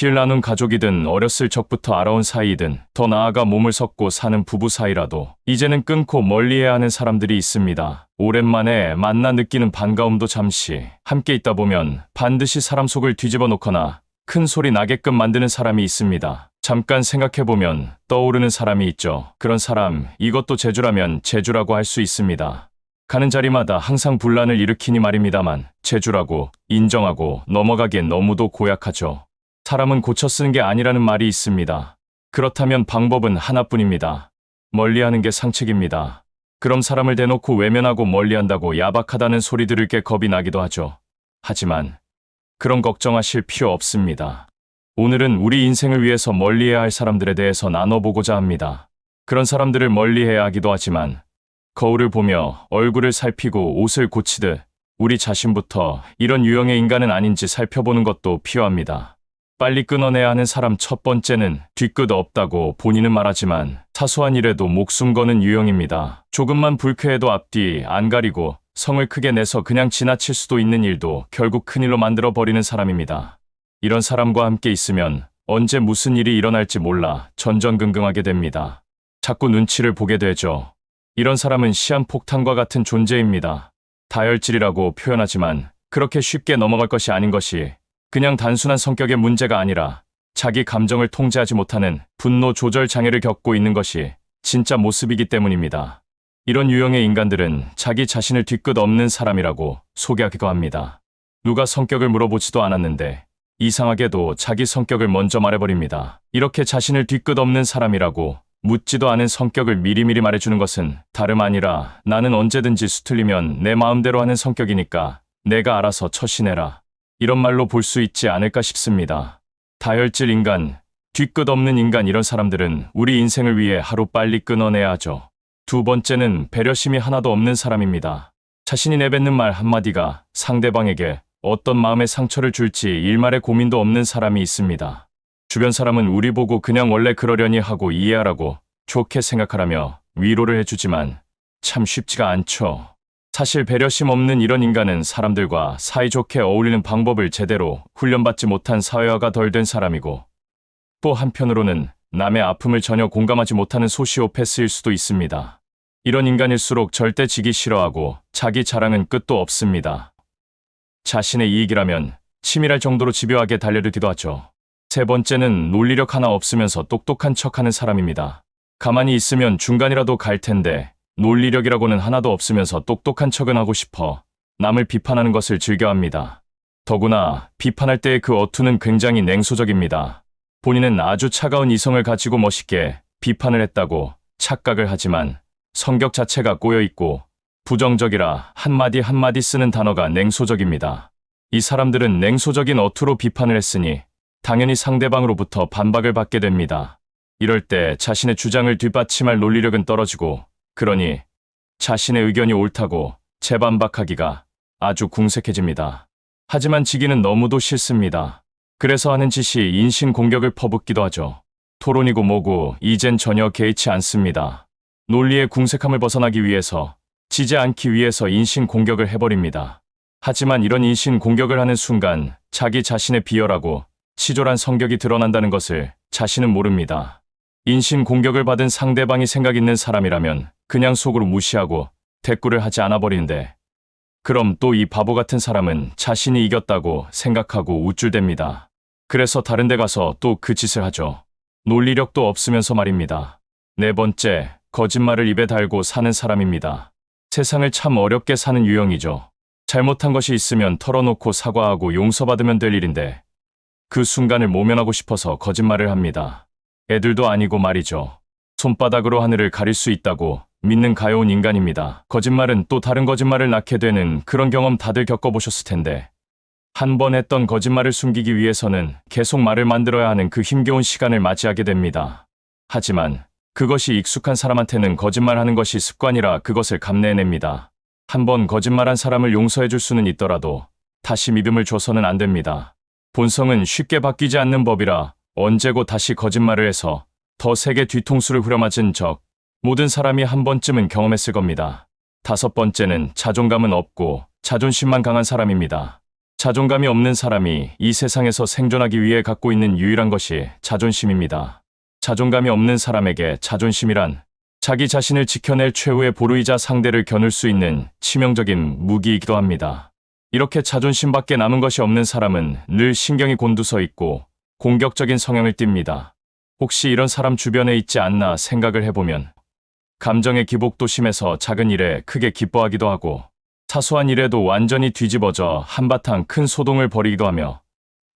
피를 나눈 가족이든 어렸을 적부터 알아온 사이이든 더 나아가 몸을 섞고 사는 부부 사이라도 이제는 끊고 멀리해야 하는 사람들이 있습니다. 오랜만에 만나 느끼는 반가움도 잠시 함께 있다 보면 반드시 사람 속을 뒤집어 놓거나 큰 소리 나게끔 만드는 사람이 있습니다. 잠깐 생각해보면 떠오르는 사람이 있죠. 그런 사람, 이것도 재주라면 재주라고 할 수 있습니다. 가는 자리마다 항상 분란을 일으키니 말입니다만 재주라고 인정하고 넘어가기엔 너무도 고약하죠. 사람은 고쳐 쓰는 게 아니라는 말이 있습니다. 그렇다면 방법은 하나뿐입니다. 멀리하는 게 상책입니다. 그럼 사람을 대놓고 외면하고 멀리한다고 야박하다는 소리 들을 게 겁이 나기도 하죠. 하지만 그런 걱정하실 필요 없습니다. 오늘은 우리 인생을 위해서 멀리해야 할 사람들에 대해서 나눠보고자 합니다. 그런 사람들을 멀리해야 하기도 하지만 거울을 보며 얼굴을 살피고 옷을 고치듯 우리 자신부터 이런 유형의 인간은 아닌지 살펴보는 것도 필요합니다. 빨리 끊어내야 하는 사람 첫 번째는 뒤끝 없다고 본인은 말하지만 사소한 일에도 목숨 거는 유형입니다. 조금만 불쾌해도 앞뒤 안 가리고 성을 크게 내서 그냥 지나칠 수도 있는 일도 결국 큰일로 만들어버리는 사람입니다. 이런 사람과 함께 있으면 언제 무슨 일이 일어날지 몰라 전전긍긍하게 됩니다. 자꾸 눈치를 보게 되죠. 이런 사람은 시한폭탄과 같은 존재입니다. 다혈질이라고 표현하지만 그렇게 쉽게 넘어갈 것이 아닌 것이 그냥 단순한 성격의 문제가 아니라 자기 감정을 통제하지 못하는 분노 조절 장애를 겪고 있는 것이 진짜 모습이기 때문입니다. 이런 유형의 인간들은 자기 자신을 뒤끝 없는 사람이라고 소개하기도 합니다. 누가 성격을 물어보지도 않았는데 이상하게도 자기 성격을 먼저 말해버립니다. 이렇게 자신을 뒤끝 없는 사람이라고 묻지도 않은 성격을 미리미리 말해주는 것은 다름 아니라 나는 언제든지 수틀리면 내 마음대로 하는 성격이니까 내가 알아서 처신해라. 이런 말로 볼 수 있지 않을까 싶습니다. 다혈질 인간, 뒤끝 없는 인간 이런 사람들은 우리 인생을 위해 하루 빨리 끊어내야 하죠. 두 번째는 배려심이 하나도 없는 사람입니다. 자신이 내뱉는 말 한마디가 상대방에게 어떤 마음의 상처를 줄지 일말의 고민도 없는 사람이 있습니다. 주변 사람은 우리 보고 그냥 원래 그러려니 하고 이해하라고 좋게 생각하라며 위로를 해주지만 참 쉽지가 않죠. 사실 배려심 없는 이런 인간은 사람들과 사이좋게 어울리는 방법을 제대로 훈련받지 못한 사회화가 덜 된 사람이고 또 한편으로는 남의 아픔을 전혀 공감하지 못하는 소시오패스일 수도 있습니다. 이런 인간일수록 절대 지기 싫어하고 자기 자랑은 끝도 없습니다. 자신의 이익이라면 치밀할 정도로 집요하게 달려들기도 하죠. 세 번째는 논리력 하나 없으면서 똑똑한 척하는 사람입니다. 가만히 있으면 중간이라도 갈 텐데 논리력이라고는 하나도 없으면서 똑똑한 척은 하고 싶어 남을 비판하는 것을 즐겨합니다. 더구나 비판할 때의 그 어투는 굉장히 냉소적입니다. 본인은 아주 차가운 이성을 가지고 멋있게 비판을 했다고 착각을 하지만 성격 자체가 꼬여있고 부정적이라 한마디 한마디 쓰는 단어가 냉소적입니다. 이 사람들은 냉소적인 어투로 비판을 했으니 당연히 상대방으로부터 반박을 받게 됩니다. 이럴 때 자신의 주장을 뒷받침할 논리력은 떨어지고 그러니 자신의 의견이 옳다고 재반박하기가 아주 궁색해집니다. 하지만 지기는 너무도 싫습니다. 그래서 하는 짓이 인신공격을 퍼붓기도 하죠. 토론이고 뭐고 이젠 전혀 개의치 않습니다. 논리의 궁색함을 벗어나기 위해서 지지 않기 위해서 인신공격을 해버립니다. 하지만 이런 인신공격을 하는 순간 자기 자신의 비열하고 치졸한 성격이 드러난다는 것을 자신은 모릅니다. 인신공격을 받은 상대방이 생각 있는 사람이라면 그냥 속으로 무시하고 대꾸를 하지 않아 버리는데 그럼 또 이 바보 같은 사람은 자신이 이겼다고 생각하고 우쭐댑니다. 그래서 다른 데 가서 또 그 짓을 하죠. 논리력도 없으면서 말입니다. 네 번째, 거짓말을 입에 달고 사는 사람입니다. 세상을 참 어렵게 사는 유형이죠. 잘못한 것이 있으면 털어놓고 사과하고 용서받으면 될 일인데 그 순간을 모면하고 싶어서 거짓말을 합니다. 애들도 아니고 말이죠. 손바닥으로 하늘을 가릴 수 있다고 믿는 가여운 인간입니다. 거짓말은 또 다른 거짓말을 낳게 되는 그런 경험 다들 겪어보셨을 텐데 한 번 했던 거짓말을 숨기기 위해서는 계속 말을 만들어야 하는 그 힘겨운 시간을 맞이하게 됩니다. 하지만 그것이 익숙한 사람한테는 거짓말하는 것이 습관이라 그것을 감내해냅니다. 한 번 거짓말한 사람을 용서해줄 수는 있더라도 다시 믿음을 줘서는 안 됩니다. 본성은 쉽게 바뀌지 않는 법이라 언제고 다시 거짓말을 해서 더 세게 뒤통수를 후려맞은 적 모든 사람이 한 번쯤은 경험했을 겁니다. 다섯 번째는 자존감은 없고 자존심만 강한 사람입니다. 자존감이 없는 사람이 이 세상에서 생존하기 위해 갖고 있는 유일한 것이 자존심입니다. 자존감이 없는 사람에게 자존심이란 자기 자신을 지켜낼 최후의 보루이자 상대를 겨눌 수 있는 치명적인 무기이기도 합니다. 이렇게 자존심밖에 남은 것이 없는 사람은 늘 신경이 곤두서 있고 공격적인 성향을 띱니다. 혹시 이런 사람 주변에 있지 않나 생각을 해보면 감정의 기복도 심해서 작은 일에 크게 기뻐하기도 하고 사소한 일에도 완전히 뒤집어져 한바탕 큰 소동을 벌이기도 하며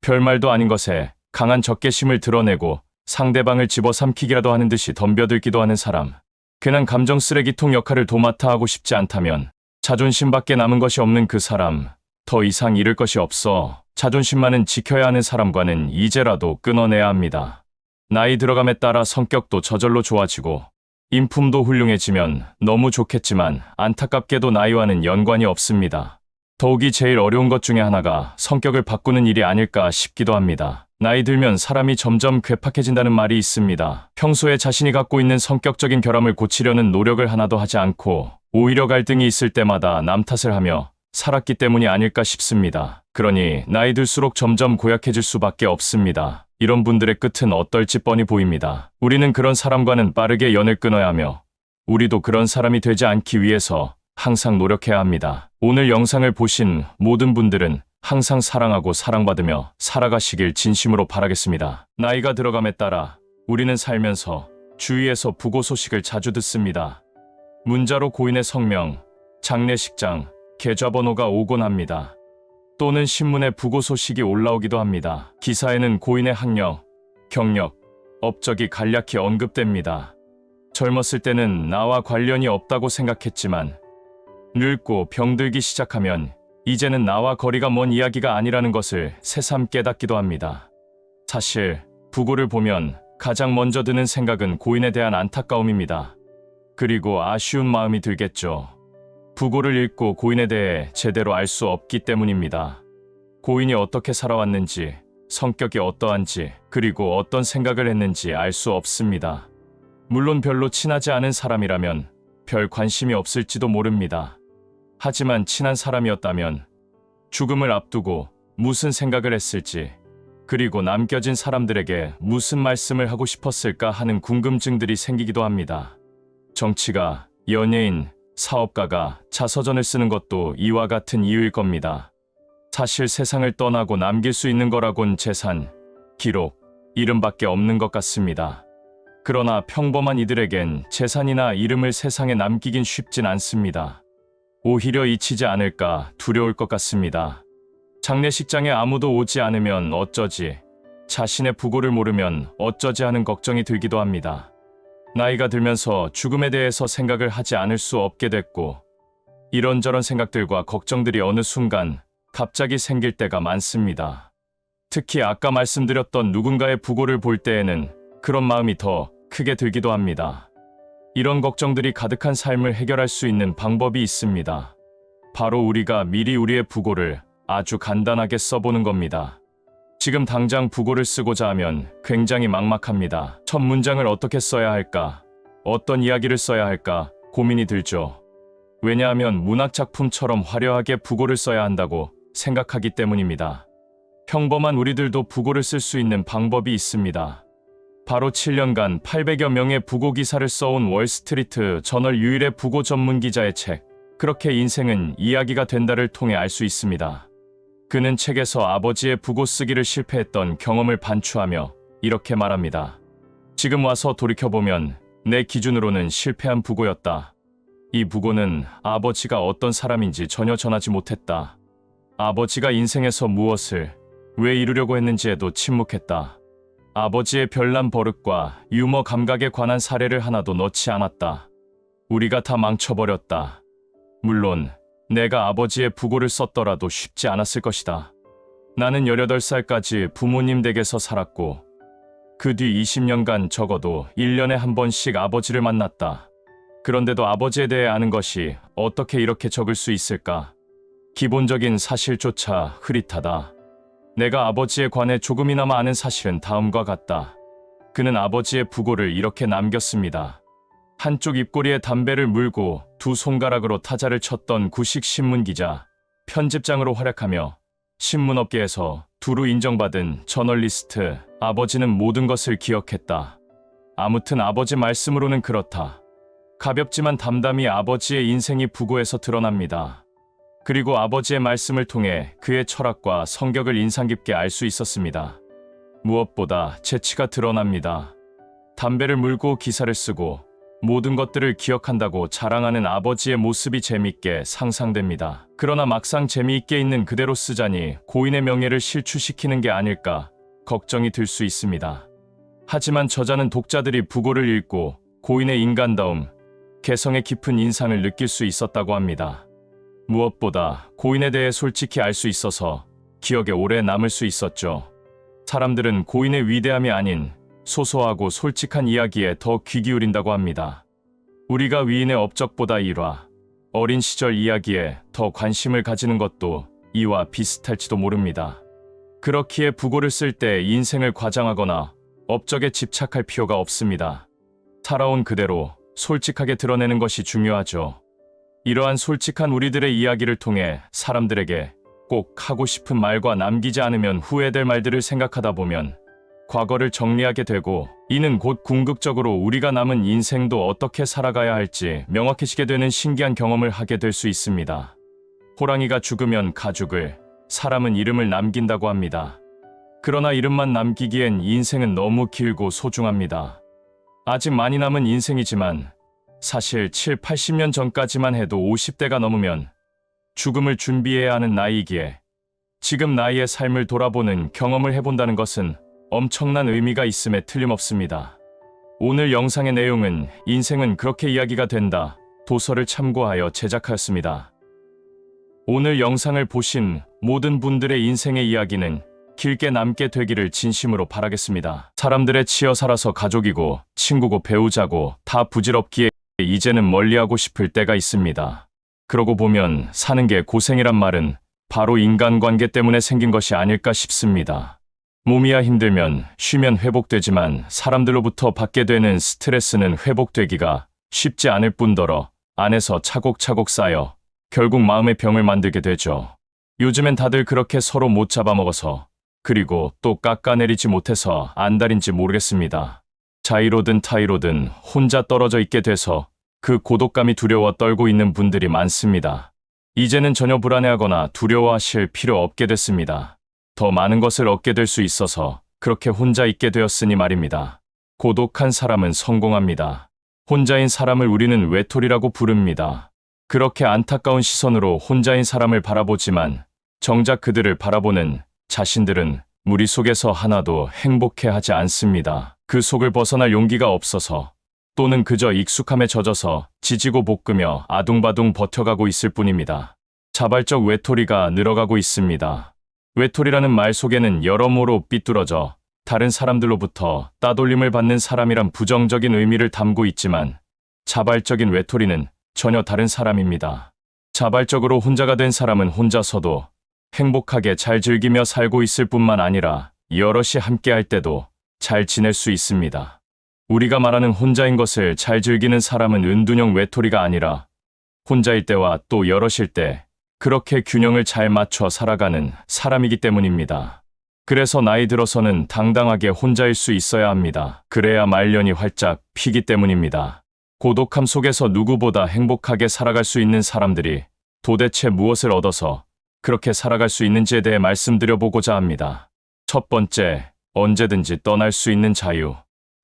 별말도 아닌 것에 강한 적개심을 드러내고 상대방을 집어삼키기라도 하는 듯이 덤벼들기도 하는 사람. 괜한 감정 쓰레기통 역할을 도맡아 하고 싶지 않다면 자존심밖에 남은 것이 없는 그 사람. 더 이상 잃을 것이 없어 자존심만은 지켜야 하는 사람과는 이제라도 끊어내야 합니다. 나이 들어감에 따라 성격도 저절로 좋아지고 인품도 훌륭해지면 너무 좋겠지만 안타깝게도 나이와는 연관이 없습니다. 더욱이 제일 어려운 것 중에 하나가 성격을 바꾸는 일이 아닐까 싶기도 합니다. 나이 들면 사람이 점점 괴팍해진다는 말이 있습니다. 평소에 자신이 갖고 있는 성격적인 결함을 고치려는 노력을 하나도 하지 않고 오히려 갈등이 있을 때마다 남 탓을 하며 살았기 때문이 아닐까 싶습니다. 그러니 나이 들수록 점점 고약해질 수밖에 없습니다. 이런 분들의 끝은 어떨지 뻔히 보입니다. 우리는 그런 사람과는 빠르게 연을 끊어야 하며 우리도 그런 사람이 되지 않기 위해서 항상 노력해야 합니다. 오늘 영상을 보신 모든 분들은 항상 사랑하고 사랑받으며 살아가시길 진심으로 바라겠습니다. 나이가 들어감에 따라 우리는 살면서 주위에서 부고 소식을 자주 듣습니다. 문자로 고인의 성명, 장례식장, 계좌번호가 오곤 합니다. 또는 신문에 부고 소식이 올라오기도 합니다. 기사에는 고인의 학력, 경력, 업적이 간략히 언급됩니다. 젊었을 때는 나와 관련이 없다고 생각했지만 늙고 병들기 시작하면 이제는 나와 거리가 먼 이야기가 아니라는 것을 새삼 깨닫기도 합니다. 사실 부고를 보면 가장 먼저 드는 생각은 고인에 대한 안타까움입니다. 그리고 아쉬운 마음이 들겠죠. 부고를 읽고 고인에 대해 제대로 알 수 없기 때문입니다. 고인이 어떻게 살아왔는지, 성격이 어떠한지, 그리고 어떤 생각을 했는지 알 수 없습니다. 물론 별로 친하지 않은 사람이라면 별 관심이 없을지도 모릅니다. 하지만 친한 사람이었다면 죽음을 앞두고 무슨 생각을 했을지, 그리고 남겨진 사람들에게 무슨 말씀을 하고 싶었을까 하는 궁금증들이 생기기도 합니다. 정치가, 연예인, 사업가가 자서전을 쓰는 것도 이와 같은 이유일 겁니다. 사실 세상을 떠나고 남길 수 있는 거라곤 재산, 기록, 이름밖에 없는 것 같습니다. 그러나 평범한 이들에겐 재산이나 이름을 세상에 남기긴 쉽진 않습니다. 오히려 잊히지 않을까 두려울 것 같습니다. 장례식장에 아무도 오지 않으면 어쩌지, 자신의 부고를 모르면 어쩌지 하는 걱정이 들기도 합니다. 나이가 들면서 죽음에 대해서 생각을 하지 않을 수 없게 됐고 이런저런 생각들과 걱정들이 어느 순간 갑자기 생길 때가 많습니다. 특히 아까 말씀드렸던 누군가의 부고를 볼 때에는 그런 마음이 더 크게 들기도 합니다. 이런 걱정들이 가득한 삶을 해결할 수 있는 방법이 있습니다. 바로 우리가 미리 우리의 부고를 아주 간단하게 써보는 겁니다. 지금 당장 부고를 쓰고자 하면 굉장히 막막합니다. 첫 문장을 어떻게 써야 할까? 어떤 이야기를 써야 할까? 고민이 들죠. 왜냐하면 문학작품처럼 화려하게 부고를 써야 한다고 생각하기 때문입니다. 평범한 우리들도 부고를 쓸 수 있는 방법이 있습니다. 바로 7년간 800여 명의 부고 기사를 써온 월스트리트 저널 유일의 부고 전문 기자의 책, 그렇게 인생은 이야기가 된다를 통해 알 수 있습니다. 그는 책에서 아버지의 부고 쓰기를 실패했던 경험을 반추하며 이렇게 말합니다. 지금 와서 돌이켜보면 내 기준으로는 실패한 부고였다. 이 부고는 아버지가 어떤 사람인지 전혀 전하지 못했다. 아버지가 인생에서 무엇을 왜 이루려고 했는지에도 침묵했다. 아버지의 별난 버릇과 유머 감각에 관한 사례를 하나도 넣지 않았다. 우리가 다 망쳐버렸다. 물론 내가 아버지의 부고를 썼더라도 쉽지 않았을 것이다. 나는 18살까지 부모님 댁에서 살았고 그 뒤 20년간 적어도 1년에 한 번씩 아버지를 만났다. 그런데도 아버지에 대해 아는 것이 어떻게 이렇게 적을 수 있을까? 기본적인 사실조차 흐릿하다. 내가 아버지에 관해 조금이나마 아는 사실은 다음과 같다. 그는 아버지의 부고를 이렇게 남겼습니다. 한쪽 입꼬리에 담배를 물고 두 손가락으로 타자를 쳤던 구식 신문기자, 편집장으로 활약하며 신문업계에서 두루 인정받은 저널리스트. 아버지는 모든 것을 기억했다. 아무튼 아버지 말씀으로는 그렇다. 가볍지만 담담히 아버지의 인생이 부고에서 드러납니다. 그리고 아버지의 말씀을 통해 그의 철학과 성격을 인상 깊게 알 수 있었습니다. 무엇보다 재치가 드러납니다. 담배를 물고 기사를 쓰고 모든 것들을 기억한다고 자랑하는 아버지의 모습이 재밌게 상상됩니다. 그러나 막상 재미있게 있는 그대로 쓰자니 고인의 명예를 실추시키는 게 아닐까 걱정이 들 수 있습니다. 하지만 저자는 독자들이 부고를 읽고 고인의 인간다움, 개성의 깊은 인상을 느낄 수 있었다고 합니다. 무엇보다 고인에 대해 솔직히 알 수 있어서 기억에 오래 남을 수 있었죠. 사람들은 고인의 위대함이 아닌 소소하고 솔직한 이야기에 더 귀 기울인다고 합니다. 우리가 위인의 업적보다 일화, 어린 시절 이야기에 더 관심을 가지는 것도 이와 비슷할지도 모릅니다. 그렇기에 부고를 쓸 때 인생을 과장하거나 업적에 집착할 필요가 없습니다. 살아온 그대로 솔직하게 드러내는 것이 중요하죠. 이러한 솔직한 우리들의 이야기를 통해 사람들에게 꼭 하고 싶은 말과 남기지 않으면 후회될 말들을 생각하다 보면 과거를 정리하게 되고, 이는 곧 궁극적으로 우리가 남은 인생도 어떻게 살아가야 할지 명확해지게 되는 신기한 경험을 하게 될 수 있습니다. 호랑이가 죽으면 가죽을, 사람은 이름을 남긴다고 합니다. 그러나 이름만 남기기엔 인생은 너무 길고 소중합니다. 아직 많이 남은 인생이지만 사실 7, 80년 전까지만 해도 50대가 넘으면 죽음을 준비해야 하는 나이이기에 지금 나이의 삶을 돌아보는 경험을 해본다는 것은 엄청난 의미가 있음에 틀림없습니다. 오늘 영상의 내용은 인생은 그렇게 이야기가 된다 도서를 참고하여 제작하였습니다. 오늘 영상을 보신 모든 분들의 인생의 이야기는 길게 남게 되기를 진심으로 바라겠습니다. 사람들의 치여 살아서 가족이고 친구고 배우자고 다 부질없기에 이제는 멀리하고 싶을 때가 있습니다. 그러고 보면 사는 게 고생이란 말은 바로 인간관계 때문에 생긴 것이 아닐까 싶습니다. 몸이야 힘들면 쉬면 회복되지만 사람들로부터 받게 되는 스트레스는 회복되기가 쉽지 않을 뿐더러 안에서 차곡차곡 쌓여 결국 마음의 병을 만들게 되죠. 요즘엔 다들 그렇게 서로 못 잡아먹어서, 그리고 또 깎아내리지 못해서 안달인지 모르겠습니다. 자의로든 타의로든 혼자 떨어져 있게 돼서 그 고독감이 두려워 떨고 있는 분들이 많습니다. 이제는 전혀 불안해하거나 두려워하실 필요 없게 됐습니다. 더 많은 것을 얻게 될 수 있어서 그렇게 혼자 있게 되었으니 말입니다. 고독한 사람은 성공합니다. 혼자인 사람을 우리는 외톨이라고 부릅니다. 그렇게 안타까운 시선으로 혼자인 사람을 바라보지만 정작 그들을 바라보는 자신들은 무리 속에서 하나도 행복해하지 않습니다. 그 속을 벗어날 용기가 없어서, 또는 그저 익숙함에 젖어서 지지고 볶으며 아둥바둥 버텨가고 있을 뿐입니다. 자발적 외톨이가 늘어가고 있습니다. 외톨이라는 말 속에는 여러모로 삐뚤어져 다른 사람들로부터 따돌림을 받는 사람이란 부정적인 의미를 담고 있지만, 자발적인 외톨이는 전혀 다른 사람입니다. 자발적으로 혼자가 된 사람은 혼자서도 행복하게 잘 즐기며 살고 있을 뿐만 아니라 여럿이 함께할 때도 잘 지낼 수 있습니다. 우리가 말하는 혼자인 것을 잘 즐기는 사람은 은둔형 외톨이가 아니라 혼자일 때와 또 여럿일 때 그렇게 균형을 잘 맞춰 살아가는 사람이기 때문입니다. 그래서 나이 들어서는 당당하게 혼자일 수 있어야 합니다. 그래야 말년이 활짝 피기 때문입니다. 고독함 속에서 누구보다 행복하게 살아갈 수 있는 사람들이 도대체 무엇을 얻어서 그렇게 살아갈 수 있는지에 대해 말씀드려보고자 합니다. 첫 번째, 언제든지 떠날 수 있는 자유.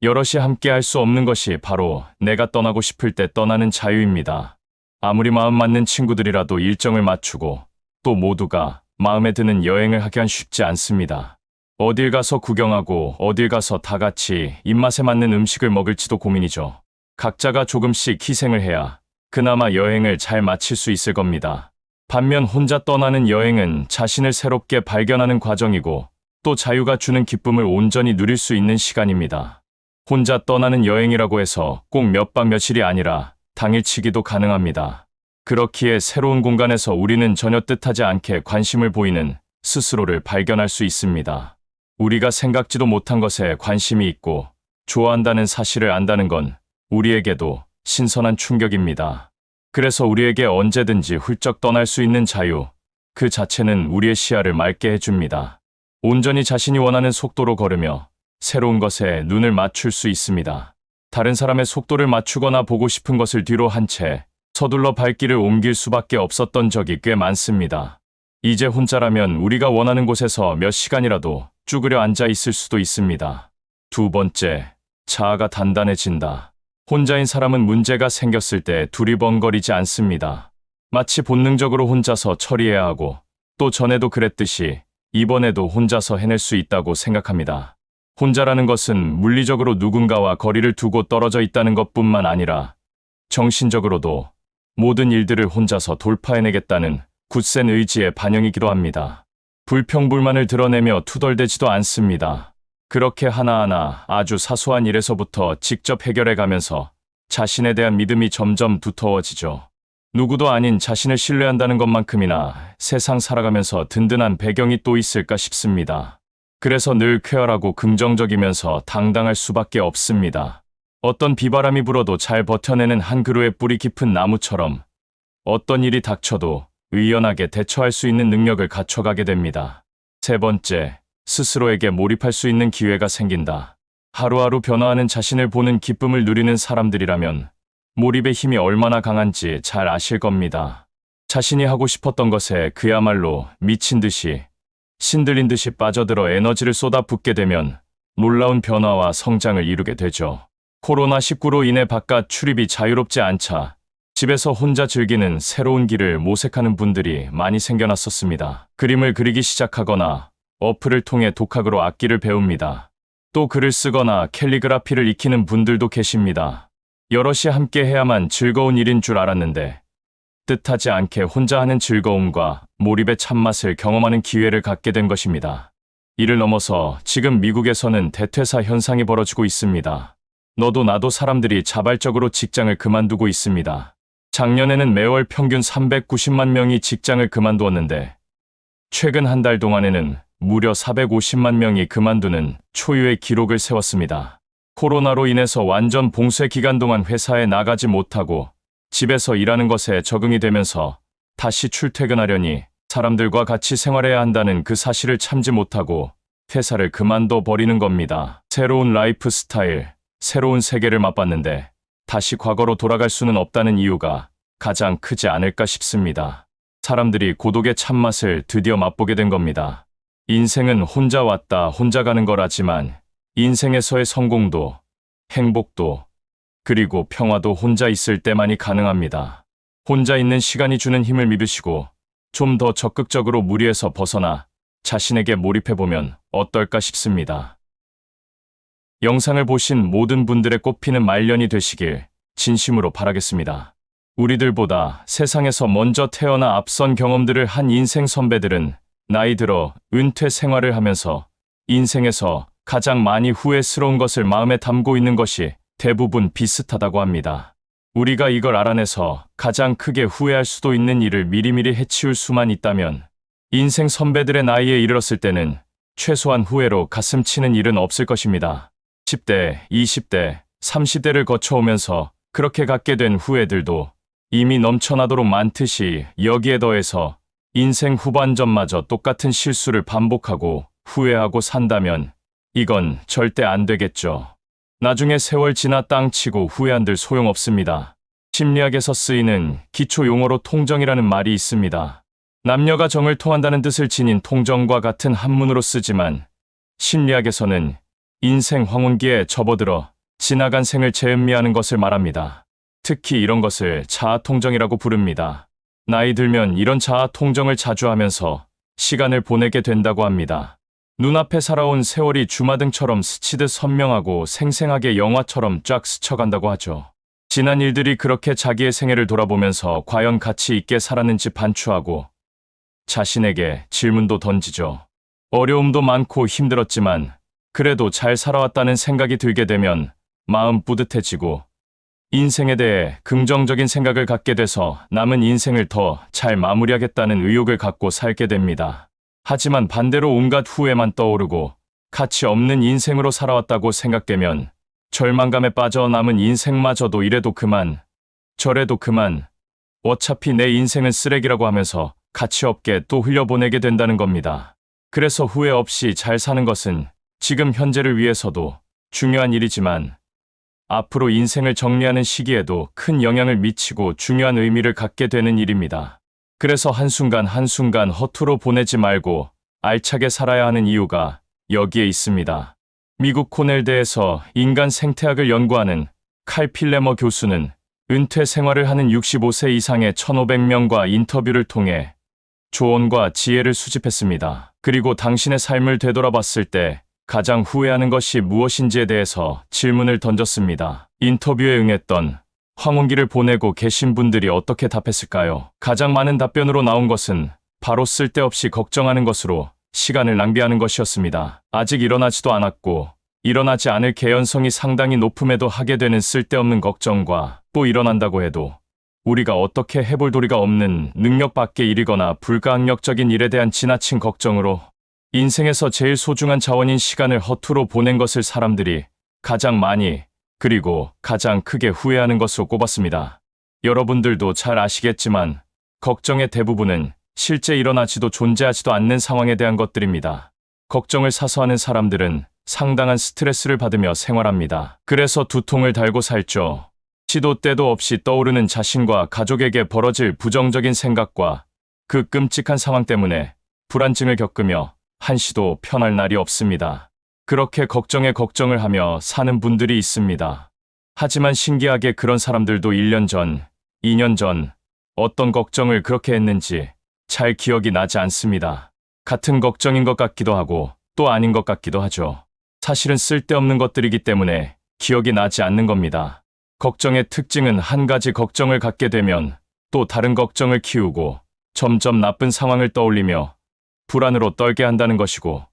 여럿이 함께 할 수 없는 것이 바로 내가 떠나고 싶을 때 떠나는 자유입니다. 아무리 마음 맞는 친구들이라도 일정을 맞추고 또 모두가 마음에 드는 여행을 하기란 쉽지 않습니다. 어딜 가서 구경하고 어딜 가서 다 같이 입맛에 맞는 음식을 먹을지도 고민이죠. 각자가 조금씩 희생을 해야 그나마 여행을 잘 마칠 수 있을 겁니다. 반면 혼자 떠나는 여행은 자신을 새롭게 발견하는 과정이고 또 자유가 주는 기쁨을 온전히 누릴 수 있는 시간입니다. 혼자 떠나는 여행이라고 해서 꼭 몇 밤 며칠이 아니라 당일치기도 가능합니다. 그렇기에 새로운 공간에서 우리는 전혀 뜻하지 않게 관심을 보이는 스스로를 발견할 수 있습니다. 우리가 생각지도 못한 것에 관심이 있고 좋아한다는 사실을 안다는 건 우리에게도 신선한 충격입니다. 그래서 우리에게 언제든지 훌쩍 떠날 수 있는 자유, 그 자체는 우리의 시야를 맑게 해줍니다. 온전히 자신이 원하는 속도로 걸으며 새로운 것에 눈을 맞출 수 있습니다. 다른 사람의 속도를 맞추거나 보고 싶은 것을 뒤로 한 채 서둘러 발길을 옮길 수밖에 없었던 적이 꽤 많습니다. 이제 혼자라면 우리가 원하는 곳에서 몇 시간이라도 쭈그려 앉아 있을 수도 있습니다. 두 번째, 자아가 단단해진다. 혼자인 사람은 문제가 생겼을 때 두리번거리지 않습니다. 마치 본능적으로 혼자서 처리해야 하고 또 전에도 그랬듯이 이번에도 혼자서 해낼 수 있다고 생각합니다. 혼자라는 것은 물리적으로 누군가와 거리를 두고 떨어져 있다는 것뿐만 아니라 정신적으로도 모든 일들을 혼자서 돌파해내겠다는 굳센 의지의 반영이기도 합니다. 불평불만을 드러내며 투덜대지도 않습니다. 그렇게 하나하나 아주 사소한 일에서부터 직접 해결해 가면서 자신에 대한 믿음이 점점 두터워지죠. 누구도 아닌 자신을 신뢰한다는 것만큼이나 세상 살아가면서 든든한 배경이 또 있을까 싶습니다. 그래서 늘 쾌활하고 긍정적이면서 당당할 수밖에 없습니다. 어떤 비바람이 불어도 잘 버텨내는 한 그루의 뿌리 깊은 나무처럼 어떤 일이 닥쳐도 의연하게 대처할 수 있는 능력을 갖춰가게 됩니다. 세 번째, 스스로에게 몰입할 수 있는 기회가 생긴다. 하루하루 변화하는 자신을 보는 기쁨을 누리는 사람들이라면 몰입의 힘이 얼마나 강한지 잘 아실 겁니다. 자신이 하고 싶었던 것에 그야말로 미친 듯이 신들린 듯이 빠져들어 에너지를 쏟아붓게 되면 놀라운 변화와 성장을 이루게 되죠. 코로나19로 인해 바깥 출입이 자유롭지 않자 집에서 혼자 즐기는 새로운 길을 모색하는 분들이 많이 생겨났었습니다. 그림을 그리기 시작하거나 어플을 통해 독학으로 악기를 배웁니다. 또 글을 쓰거나 캘리그라피를 익히는 분들도 계십니다. 여럿이 함께 해야만 즐거운 일인 줄 알았는데 뜻하지 않게 혼자 하는 즐거움과 몰입의 참맛을 경험하는 기회를 갖게 된 것입니다. 이를 넘어서 지금 미국에서는 대퇴사 현상이 벌어지고 있습니다. 너도 나도 사람들이 자발적으로 직장을 그만두고 있습니다. 작년에는 매월 평균 390만 명이 직장을 그만두었는데 최근 한 달 동안에는 무려 450만 명이 그만두는 초유의 기록을 세웠습니다. 코로나로 인해서 완전 봉쇄 기간 동안 회사에 나가지 못하고 집에서 일하는 것에 적응이 되면서 다시 출퇴근하려니 사람들과 같이 생활해야 한다는 그 사실을 참지 못하고 회사를 그만둬 버리는 겁니다. 새로운 라이프 스타일, 새로운 세계를 맛봤는데 다시 과거로 돌아갈 수는 없다는 이유가 가장 크지 않을까 싶습니다. 사람들이 고독의 참맛을 드디어 맛보게 된 겁니다. 인생은 혼자 왔다 혼자 가는 거라지만 인생에서의 성공도 행복도 그리고 평화도 혼자 있을 때만이 가능합니다. 혼자 있는 시간이 주는 힘을 믿으시고 좀 더 적극적으로 무리에서 벗어나 자신에게 몰입해보면 어떨까 싶습니다. 영상을 보신 모든 분들의 꽃피는 말년이 되시길 진심으로 바라겠습니다. 우리들보다 세상에서 먼저 태어나 앞선 경험들을 한 인생 선배들은 나이 들어 은퇴 생활을 하면서 인생에서 가장 많이 후회스러운 것을 마음에 담고 있는 것이 대부분 비슷하다고 합니다. 우리가 이걸 알아내서 가장 크게 후회할 수도 있는 일을 미리미리 해치울 수만 있다면 인생 선배들의 나이에 이르렀을 때는 최소한 후회로 가슴 치는 일은 없을 것입니다. 10대, 20대, 30대를 거쳐오면서 그렇게 갖게 된 후회들도 이미 넘쳐나도록 많듯이 여기에 더해서 인생 후반전마저 똑같은 실수를 반복하고 후회하고 산다면 이건 절대 안 되겠죠. 나중에 세월 지나 땅 치고 후회한들 소용없습니다. 심리학에서 쓰이는 기초 용어로 통정이라는 말이 있습니다. 남녀가 정을 통한다는 뜻을 지닌 통정과 같은 한문으로 쓰지만 심리학에서는 인생 황혼기에 접어들어 지나간 생을 재음미하는 것을 말합니다. 특히 이런 것을 자아통정이라고 부릅니다. 나이 들면 이런 자아통정을 자주 하면서 시간을 보내게 된다고 합니다. 눈앞에 살아온 세월이 주마등처럼 스치듯 선명하고 생생하게 영화처럼 쫙 스쳐간다고 하죠. 지난 일들이 그렇게 자기의 생애를 돌아보면서 과연 가치 있게 살았는지 반추하고 자신에게 질문도 던지죠. 어려움도 많고 힘들었지만 그래도 잘 살아왔다는 생각이 들게 되면 마음 뿌듯해지고 인생에 대해 긍정적인 생각을 갖게 돼서 남은 인생을 더 잘 마무리하겠다는 의욕을 갖고 살게 됩니다. 하지만 반대로 온갖 후회만 떠오르고 가치 없는 인생으로 살아왔다고 생각되면 절망감에 빠져 남은 인생마저도 이래도 그만, 저래도 그만, 어차피 내 인생은 쓰레기라고 하면서 가치 없게 또 흘려보내게 된다는 겁니다. 그래서 후회 없이 잘 사는 것은 지금 현재를 위해서도 중요한 일이지만 앞으로 인생을 정리하는 시기에도 큰 영향을 미치고 중요한 의미를 갖게 되는 일입니다. 그래서 한순간 한순간 허투루 보내지 말고 알차게 살아야 하는 이유가 여기에 있습니다. 미국 코넬대에서 인간 생태학을 연구하는 칼 필레머 교수는 은퇴 생활을 하는 65세 이상의 1,500명과 인터뷰를 통해 조언과 지혜를 수집했습니다. 그리고 당신의 삶을 되돌아봤을 때 가장 후회하는 것이 무엇인지에 대해서 질문을 던졌습니다. 인터뷰에 응했던 황혼기를 보내고 계신 분들이 어떻게 답했을까요? 가장 많은 답변으로 나온 것은 바로 쓸데없이 걱정하는 것으로 시간을 낭비하는 것이었습니다. 아직 일어나지도 않았고 일어나지 않을 개연성이 상당히 높음에도 하게 되는 쓸데없는 걱정과 또 일어난다고 해도 우리가 어떻게 해볼 도리가 없는 능력 밖의 일이거나 불가항력적인 일에 대한 지나친 걱정으로 인생에서 제일 소중한 자원인 시간을 허투루 보낸 것을 사람들이 가장 많이 그리고 가장 크게 후회하는 것으로 꼽았습니다. 여러분들도 잘 아시겠지만 걱정의 대부분은 실제 일어나지도 존재하지도 않는 상황에 대한 것들입니다. 걱정을 사서 하는 사람들은 상당한 스트레스를 받으며 생활합니다. 그래서 두통을 달고 살죠. 시도 때도 없이 떠오르는 자신과 가족에게 벌어질 부정적인 생각과 그 끔찍한 상황 때문에 불안증을 겪으며 한시도 편할 날이 없습니다. 그렇게 걱정에 걱정을 하며 사는 분들이 있습니다. 하지만 신기하게 그런 사람들도 1년 전, 2년 전 어떤 걱정을 그렇게 했는지 잘 기억이 나지 않습니다. 같은 걱정인 것 같기도 하고 또 아닌 것 같기도 하죠. 사실은 쓸데없는 것들이기 때문에 기억이 나지 않는 겁니다. 걱정의 특징은 한 가지 걱정을 갖게 되면 또 다른 걱정을 키우고 점점 나쁜 상황을 떠올리며 불안으로 떨게 한다는 것이고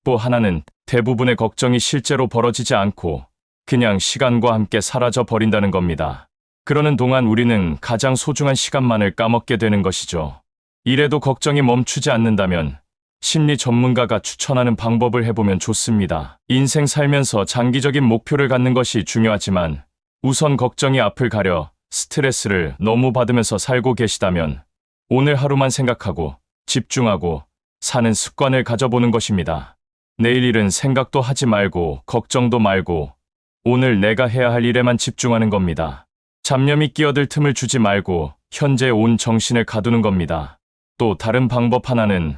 또 하나는 대부분의 걱정이 실제로 벌어지지 않고 그냥 시간과 함께 사라져 버린다는 겁니다. 그러는 동안 우리는 가장 소중한 시간만을 까먹게 되는 것이죠. 이래도 걱정이 멈추지 않는다면 심리 전문가가 추천하는 방법을 해보면 좋습니다. 인생 살면서 장기적인 목표를 갖는 것이 중요하지만 우선 걱정이 앞을 가려 스트레스를 너무 받으면서 살고 계시다면 오늘 하루만 생각하고 집중하고 사는 습관을 가져보는 것입니다. 내일 일은 생각도 하지 말고 걱정도 말고 오늘 내가 해야 할 일에만 집중하는 겁니다. 잡념이 끼어들 틈을 주지 말고 현재에 온 정신을 가두는 겁니다. 또 다른 방법 하나는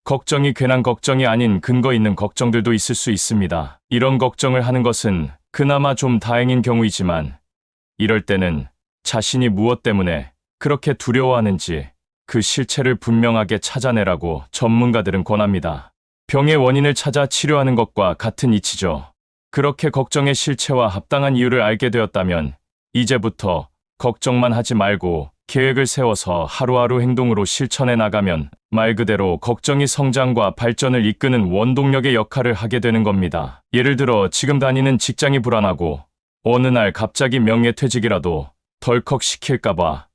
걱정이 괜한 걱정이 아닌 근거 있는 걱정들도 있을 수 있습니다. 이런 걱정을 하는 것은 그나마 좀 다행인 경우이지만 이럴 때는 자신이 무엇 때문에 그렇게 두려워하는지 그 실체를 분명하게 찾아내라고 전문가들은 권합니다. 병의 원인을 찾아 치료하는 것과 같은 이치죠. 그렇게 걱정의 실체와 합당한 이유를 알게 되었다면 이제부터 걱정만 하지 말고 계획을 세워서 하루하루 행동으로 실천해 나가면 말 그대로 걱정이 성장과 발전을 이끄는 원동력의 역할을 하게 되는 겁니다. 예를 들어 지금 다니는 직장이 불안하고 어느 날 갑자기 명예퇴직이라도 덜컥 시킬까봐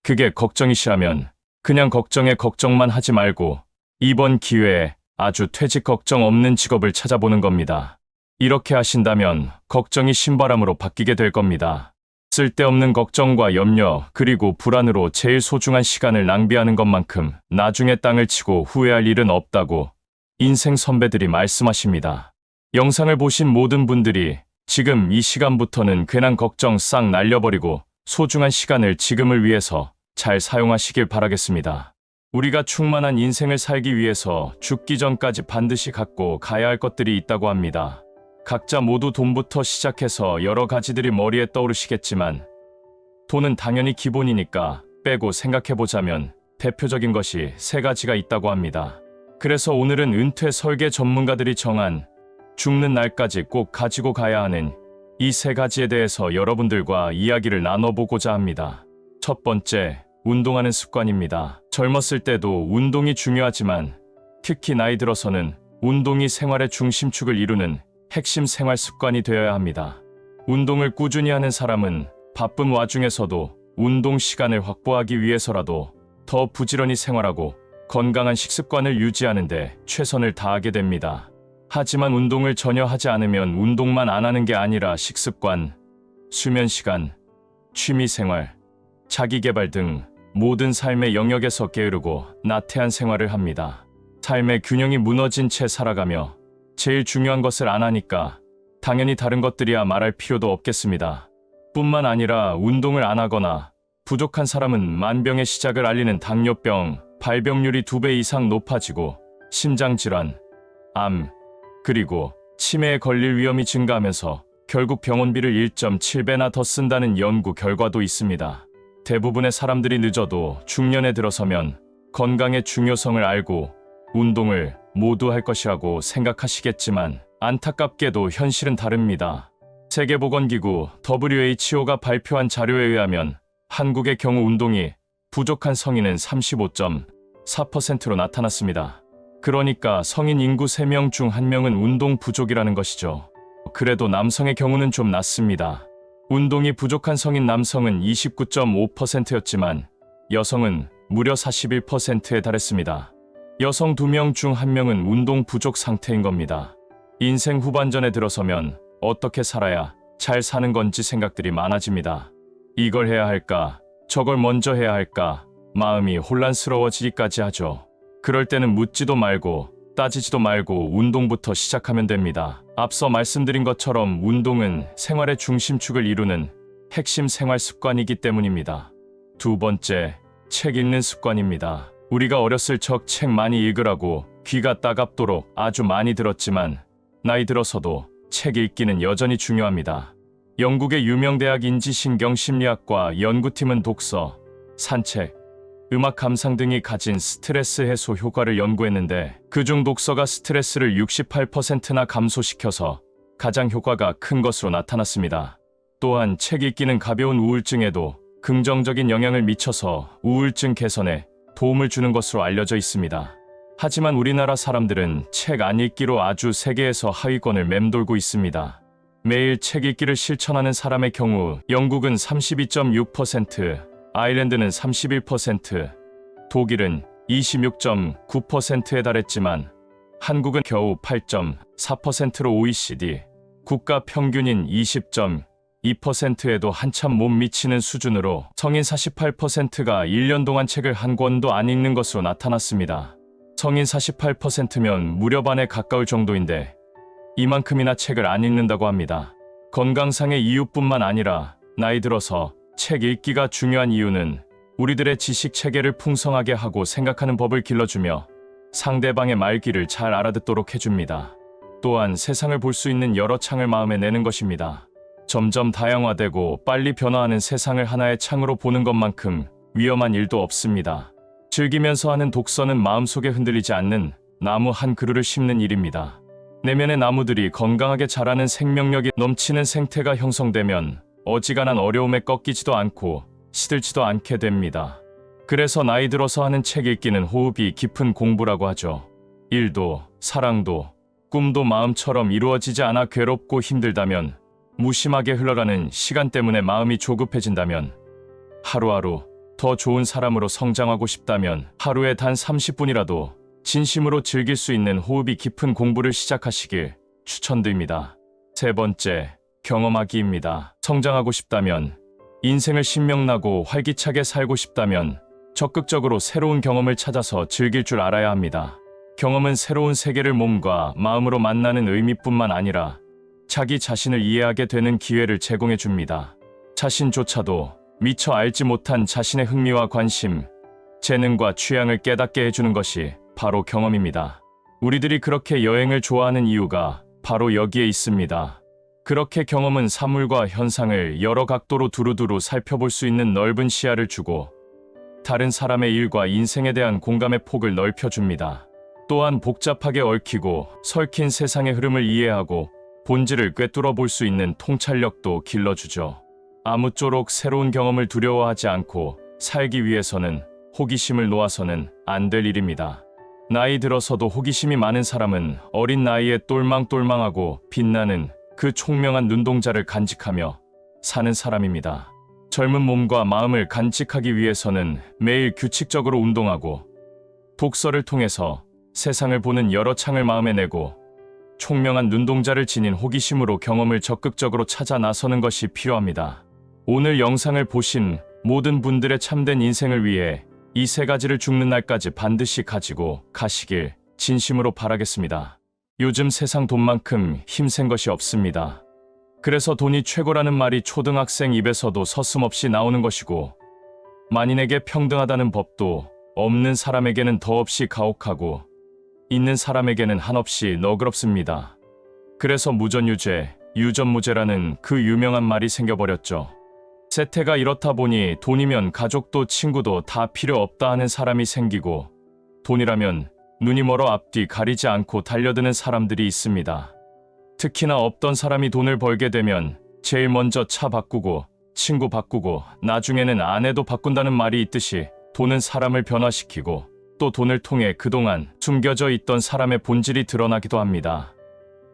그게 걱정이시라면 그냥 걱정에 걱정만 하지 말고 이번 기회에 아주 퇴직 걱정 없는 직업을 찾아보는 겁니다. 이렇게 하신다면 걱정이 신바람으로 바뀌게 될 겁니다. 쓸데없는 걱정과 염려 그리고 불안으로 제일 소중한 시간을 낭비하는 것만큼 나중에 땅을 치고 후회할 일은 없다고 인생 선배들이 말씀하십니다. 영상을 보신 모든 분들이 지금 이 시간부터는 괜한 걱정 싹 날려버리고 소중한 시간을 지금을 위해서 잘 사용하시길 바라겠습니다. 우리가 충만한 인생을 살기 위해서 죽기 전까지 반드시 갖고 가야 할 것들이 있다고 합니다. 각자 모두 돈부터 시작해서 여러 가지들이 머리에 떠오르시겠지만 돈은 당연히 기본이니까 빼고 생각해보자면 대표적인 것이 3가지가 있다고 합니다. 그래서 오늘은 은퇴 설계 전문가들이 정한 죽는 날까지 꼭 가지고 가야 하는 이 3가지에 대해서 여러분들과 이야기를 나눠보고자 합니다. 첫 번째, 운동하는 습관입니다. 젊었을 때도 운동이 중요하지만 특히 나이 들어서는 운동이 생활의 중심축을 이루는 핵심 생활 습관이 되어야 합니다. 운동을 꾸준히 하는 사람은 바쁜 와중에서도 운동 시간을 확보하기 위해서라도 더 부지런히 생활하고 건강한 식습관을 유지하는 데 최선을 다하게 됩니다. 하지만 운동을 전혀 하지 않으면 운동만 안 하는 게 아니라 식습관, 수면 시간, 취미 생활, 자기 개발 등 모든 삶의 영역에서 게으르고 나태한 생활을 합니다. 삶의 균형이 무너진 채 살아가며 제일 중요한 것을 안 하니까 당연히 다른 것들이야 말할 필요도 없겠습니다. 뿐만 아니라 운동을 안 하거나 부족한 사람은 만병의 시작을 알리는 당뇨병 발병률이 2배 이상 높아지고 심장질환, 암, 그리고 치매에 걸릴 위험이 증가하면서 결국 병원비를 1.7배나 더 쓴다는 연구 결과도 있습니다. 대부분의 사람들이 늦어도 중년에 들어서면 건강의 중요성을 알고 운동을 모두 할 것이라고 생각하시겠지만 안타깝게도 현실은 다릅니다. 세계보건기구 WHO가 발표한 자료에 의하면 한국의 경우 운동이 부족한 성인은 35.4%로 나타났습니다. 그러니까 성인 인구 3명 중 1명은 운동 부족이라는 것이죠. 그래도 남성의 경우는 좀 낫습니다. 운동이 부족한 성인 남성은 29.5%였지만 여성은 무려 41%에 달했습니다. 여성 2명 중 1명은 운동 부족 상태인 겁니다. 인생 후반전에 들어서면 어떻게 살아야 잘 사는 건지 생각들이 많아집니다. 이걸 해야 할까, 저걸 먼저 해야 할까, 마음이 혼란스러워지기까지 하죠. 그럴 때는 묻지도 말고 따지지도 말고 운동부터 시작하면 됩니다. 앞서 말씀드린 것처럼 운동은 생활의 중심축을 이루는 핵심 생활 습관이기 때문입니다. 두 번째, 책 읽는 습관입니다. 우리가 어렸을 적 책 많이 읽으라고 귀가 따갑도록 아주 많이 들었지만 나이 들어서도 책 읽기는 여전히 중요합니다. 영국의 유명 대학 인지신경심리학과 연구팀은 독서, 산책, 음악 감상 등이 가진 스트레스 해소 효과를 연구했는데 그중 독서가 스트레스를 68%나 감소시켜서 가장 효과가 큰 것으로 나타났습니다. 또한 책 읽기는 가벼운 우울증에도 긍정적인 영향을 미쳐서 우울증 개선에 도움을 주는 것으로 알려져 있습니다. 하지만 우리나라 사람들은 책 안 읽기로 아주 세계에서 하위권을 맴돌고 있습니다. 매일 책 읽기를 실천하는 사람의 경우 영국은 32.6%, 아일랜드는 31%, 독일은 26.9%에 달했지만 한국은 겨우 8.4%로 OECD 국가 평균인 20.2%에도 한참 못 미치는 수준으로 성인 48%가 1년 동안 책을 한 권도 안 읽는 것으로 나타났습니다. 성인 48%면 무려 반에 가까울 정도인데 이만큼이나 책을 안 읽는다고 합니다. 건강상의 이유뿐만 아니라 나이 들어서 책 읽기가 중요한 이유는 우리들의 지식 체계를 풍성하게 하고 생각하는 법을 길러주며 상대방의 말귀를 잘 알아듣도록 해줍니다. 또한 세상을 볼 수 있는 여러 창을 마음에 내는 것입니다. 점점 다양화되고 빨리 변화하는 세상을 하나의 창으로 보는 것만큼 위험한 일도 없습니다. 즐기면서 하는 독서는 마음속에 흔들리지 않는 나무 한 그루를 심는 일입니다. 내면의 나무들이 건강하게 자라는 생명력이 넘치는 생태가 형성되면 어지간한 어려움에 꺾이지도 않고 시들지도 않게 됩니다. 그래서 나이 들어서 하는 책 읽기는 호흡이 깊은 공부라고 하죠. 일도, 사랑도, 꿈도 마음처럼 이루어지지 않아 괴롭고 힘들다면, 무심하게 흘러가는 시간 때문에 마음이 조급해진다면, 하루하루 더 좋은 사람으로 성장하고 싶다면 하루에 단 30분이라도 진심으로 즐길 수 있는 호흡이 깊은 공부를 시작하시길 추천드립니다. 세 번째, 경험하기입니다. 성장하고 싶다면, 인생을 신명나고 활기차게 살고 싶다면 적극적으로 새로운 경험을 찾아서 즐길 줄 알아야 합니다. 경험은 새로운 세계를 몸과 마음으로 만나는 의미뿐만 아니라 자기 자신을 이해하게 되는 기회를 제공해 줍니다. 자신조차도 미처 알지 못한 자신의 흥미와 관심, 재능과 취향을 깨닫게 해주는 것이 바로 경험입니다. 우리들이 그렇게 여행을 좋아하는 이유가 바로 여기에 있습니다. 그렇게 경험은 사물과 현상을 여러 각도로 두루두루 살펴볼 수 있는 넓은 시야를 주고 다른 사람의 일과 인생에 대한 공감의 폭을 넓혀줍니다. 또한 복잡하게 얽히고 설킨 세상의 흐름을 이해하고 본질을 꿰뚫어 볼 수 있는 통찰력도 길러주죠. 아무쪼록 새로운 경험을 두려워하지 않고 살기 위해서는 호기심을 놓아서는 안 될 일입니다. 나이 들어서도 호기심이 많은 사람은 어린 나이에 똘망똘망하고 빛나는 그 총명한 눈동자를 간직하며 사는 사람입니다. 젊은 몸과 마음을 간직하기 위해서는 매일 규칙적으로 운동하고 독서를 통해서 세상을 보는 여러 창을 마음에 내고 총명한 눈동자를 지닌 호기심으로 경험을 적극적으로 찾아 나서는 것이 필요합니다. 오늘 영상을 보신 모든 분들의 참된 인생을 위해 이 세 가지를 죽는 날까지 반드시 가지고 가시길 진심으로 바라겠습니다. 요즘 세상 돈만큼 힘센 것이 없습니다. 그래서 돈이 최고라는 말이 초등학생 입에서도 서슴없이 나오는 것이고, 만인에게 평등하다는 법도 없는 사람에게는 더없이 가혹하고 있는 사람에게는 한없이 너그럽습니다. 그래서 무전유죄, 유전무죄라는 그 유명한 말이 생겨버렸죠. 세태가 이렇다 보니 돈이면 가족도 친구도 다 필요 없다 하는 사람이 생기고, 돈이라면 눈이 멀어 앞뒤 가리지 않고 달려드는 사람들이 있습니다. 특히나 없던 사람이 돈을 벌게 되면 제일 먼저 차 바꾸고 친구 바꾸고 나중에는 아내도 바꾼다는 말이 있듯이 돈은 사람을 변화시키고 또 돈을 통해 그동안 숨겨져 있던 사람의 본질이 드러나기도 합니다.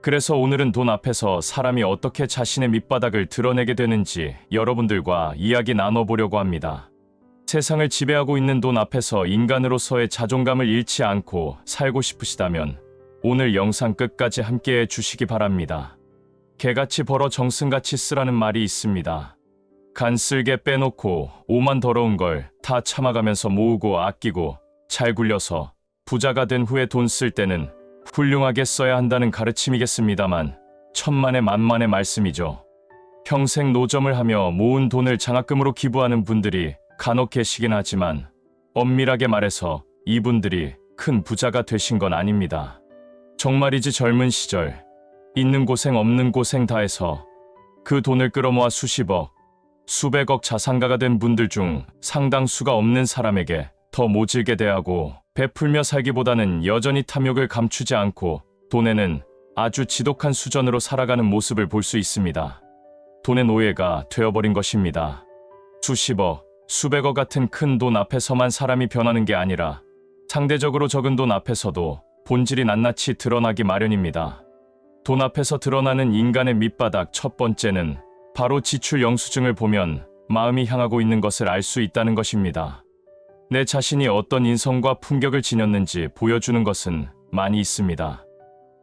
그래서 오늘은 돈 앞에서 사람이 어떻게 자신의 밑바닥을 드러내게 되는지 여러분들과 이야기 나눠보려고 합니다. 세상을 지배하고 있는 돈 앞에서 인간으로서의 자존감을 잃지 않고 살고 싶으시다면 오늘 영상 끝까지 함께해 주시기 바랍니다. 개같이 벌어 정승같이 쓰라는 말이 있습니다. 간 쓸게 빼놓고 오만 더러운 걸 다 참아가면서 모으고 아끼고 잘 굴려서 부자가 된 후에 돈 쓸 때는 훌륭하게 써야 한다는 가르침이겠습니다만 천만의 만만의 말씀이죠. 평생 노점을 하며 모은 돈을 장학금으로 기부하는 분들이 간혹 계시긴 하지만 엄밀하게 말해서 이분들이 큰 부자가 되신 건 아닙니다. 정말이지 젊은 시절 있는 고생 없는 고생 다해서 그 돈을 끌어모아 수십억, 수백억 자산가가 된 분들 중 상당수가 없는 사람에게 더 모질게 대하고 베풀며 살기보다는 여전히 탐욕을 감추지 않고 돈에는 아주 지독한 수전으로 살아가는 모습을 볼 수 있습니다. 돈의 노예가 되어버린 것입니다. 수십억, 수백억 같은 큰 돈 앞에서만 사람이 변하는 게 아니라 상대적으로 적은 돈 앞에서도 본질이 낱낱이 드러나기 마련입니다. 돈 앞에서 드러나는 인간의 밑바닥 첫 번째는 바로 지출 영수증을 보면 마음이 향하고 있는 것을 알 수 있다는 것입니다. 내 자신이 어떤 인성과 품격을 지녔는지 보여주는 것은 많이 있습니다.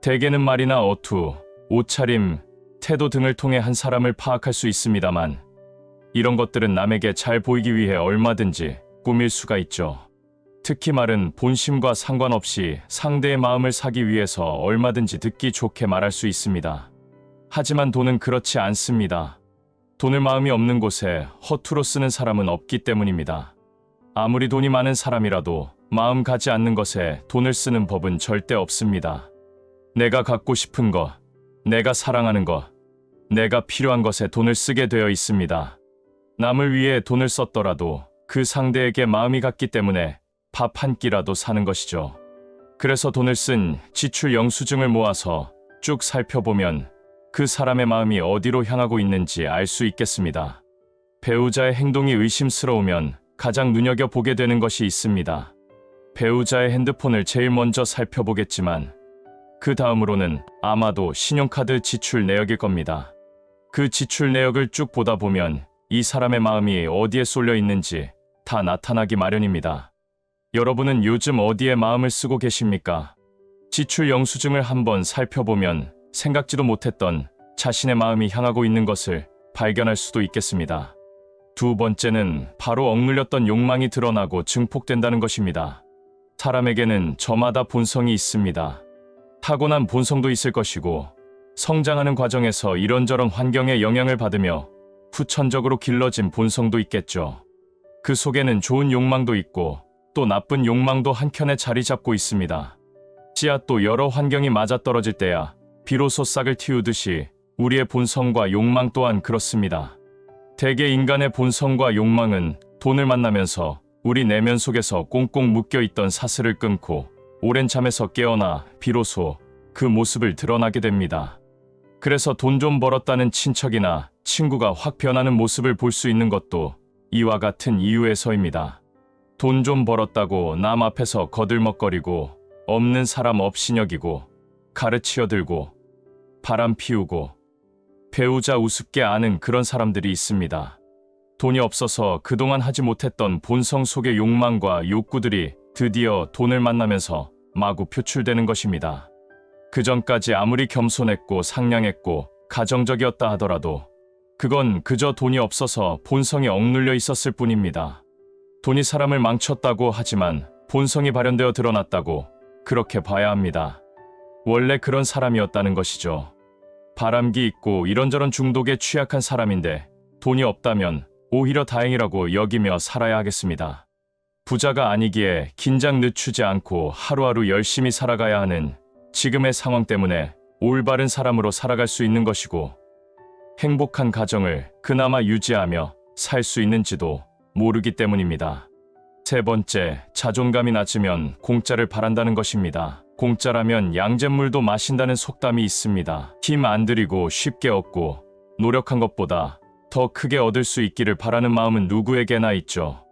대개는 말이나 어투, 옷차림, 태도 등을 통해 한 사람을 파악할 수 있습니다만 이런 것들은 남에게 잘 보이기 위해 얼마든지 꾸밀 수가 있죠. 특히 말은 본심과 상관없이 상대의 마음을 사기 위해서 얼마든지 듣기 좋게 말할 수 있습니다. 하지만 돈은 그렇지 않습니다. 돈을 마음이 없는 곳에 허투루 쓰는 사람은 없기 때문입니다. 아무리 돈이 많은 사람이라도 마음 가지 않는 것에 돈을 쓰는 법은 절대 없습니다. 내가 갖고 싶은 것, 내가 사랑하는 것, 내가 필요한 것에 돈을 쓰게 되어 있습니다. 남을 위해 돈을 썼더라도 그 상대에게 마음이 갔기 때문에 밥 한 끼라도 사는 것이죠. 그래서 돈을 쓴 지출 영수증을 모아서 쭉 살펴보면 그 사람의 마음이 어디로 향하고 있는지 알 수 있겠습니다. 배우자의 행동이 의심스러우면 가장 눈여겨보게 되는 것이 있습니다. 배우자의 핸드폰을 제일 먼저 살펴보겠지만 그 다음으로는 아마도 신용카드 지출 내역일 겁니다. 그 지출 내역을 쭉 보다 보면 이 사람의 마음이 어디에 쏠려 있는지 다 나타나기 마련입니다. 여러분은 요즘 어디에 마음을 쓰고 계십니까? 지출 영수증을 한번 살펴보면 생각지도 못했던 자신의 마음이 향하고 있는 것을 발견할 수도 있겠습니다. 두 번째는 바로 억눌렸던 욕망이 드러나고 증폭된다는 것입니다. 사람에게는 저마다 본성이 있습니다. 타고난 본성도 있을 것이고 성장하는 과정에서 이런저런 환경의 영향을 받으며 후천적으로 길러진 본성도 있겠죠. 그 속에는 좋은 욕망도 있고 또 나쁜 욕망도 한켠에 자리 잡고 있습니다. 씨앗도 여러 환경이 맞아떨어질 때야 비로소 싹을 틔우듯이 우리의 본성과 욕망 또한 그렇습니다. 대개 인간의 본성과 욕망은 돈을 만나면서 우리 내면 속에서 꽁꽁 묶여있던 사슬을 끊고 오랜 잠에서 깨어나 비로소 그 모습을 드러나게 됩니다. 그래서 돈 좀 벌었다는 친척이나 친구가 확 변하는 모습을 볼 수 있는 것도 이와 같은 이유에서입니다. 돈 좀 벌었다고 남 앞에서 거들먹거리고 없는 사람 업신여기고 가르치어들고 바람 피우고 배우자 우습게 아는 그런 사람들이 있습니다. 돈이 없어서 그동안 하지 못했던 본성 속의 욕망과 욕구들이 드디어 돈을 만나면서 마구 표출되는 것입니다. 그전까지 아무리 겸손했고 상냥했고 가정적이었다 하더라도 그건 그저 돈이 없어서 본성이 억눌려 있었을 뿐입니다. 돈이 사람을 망쳤다고 하지만 본성이 발현되어 드러났다고 그렇게 봐야 합니다. 원래 그런 사람이었다는 것이죠. 바람기 있고 이런저런 중독에 취약한 사람인데 돈이 없다면 오히려 다행이라고 여기며 살아야 하겠습니다. 부자가 아니기에 긴장 늦추지 않고 하루하루 열심히 살아가야 하는 지금의 상황 때문에 올바른 사람으로 살아갈 수 있는 것이고 행복한 가정을 그나마 유지하며 살 수 있는지도 모르기 때문입니다. 세 번째, 자존감이 낮으면 공짜를 바란다는 것입니다. 공짜라면 양잿물도 마신다는 속담이 있습니다. 힘 안 들이고 쉽게 얻고 노력한 것보다 더 크게 얻을 수 있기를 바라는 마음은 누구에게나 있죠.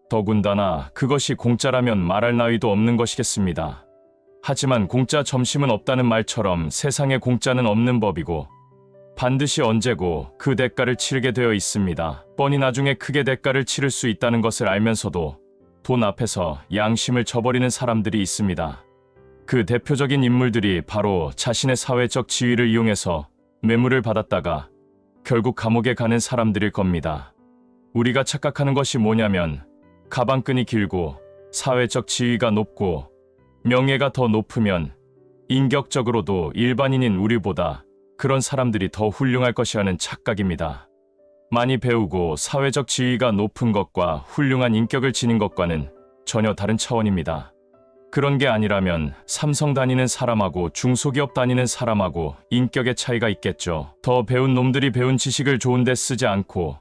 더군다나 그것이 공짜라면 말할 나위도 없는 것이겠습니다. 하지만 공짜 점심은 없다는 말처럼 세상에 공짜는 없는 법이고 반드시 언제고 그 대가를 치르게 되어 있습니다. 뻔히 나중에 크게 대가를 치를 수 있다는 것을 알면서도 돈 앞에서 양심을 저버리는 사람들이 있습니다. 그 대표적인 인물들이 바로 자신의 사회적 지위를 이용해서 뇌물을 받았다가 결국 감옥에 가는 사람들일 겁니다. 우리가 착각하는 것이 뭐냐면 가방끈이 길고 사회적 지위가 높고 명예가 더 높으면 인격적으로도 일반인인 우리보다 그런 사람들이 더 훌륭할 것이라는 착각입니다. 많이 배우고 사회적 지위가 높은 것과 훌륭한 인격을 지닌 것과는 전혀 다른 차원입니다. 그런 게 아니라면 삼성 다니는 사람하고 중소기업 다니는 사람하고 인격의 차이가 있겠죠. 더 배운 놈들이 배운 지식을 좋은 데 쓰지 않고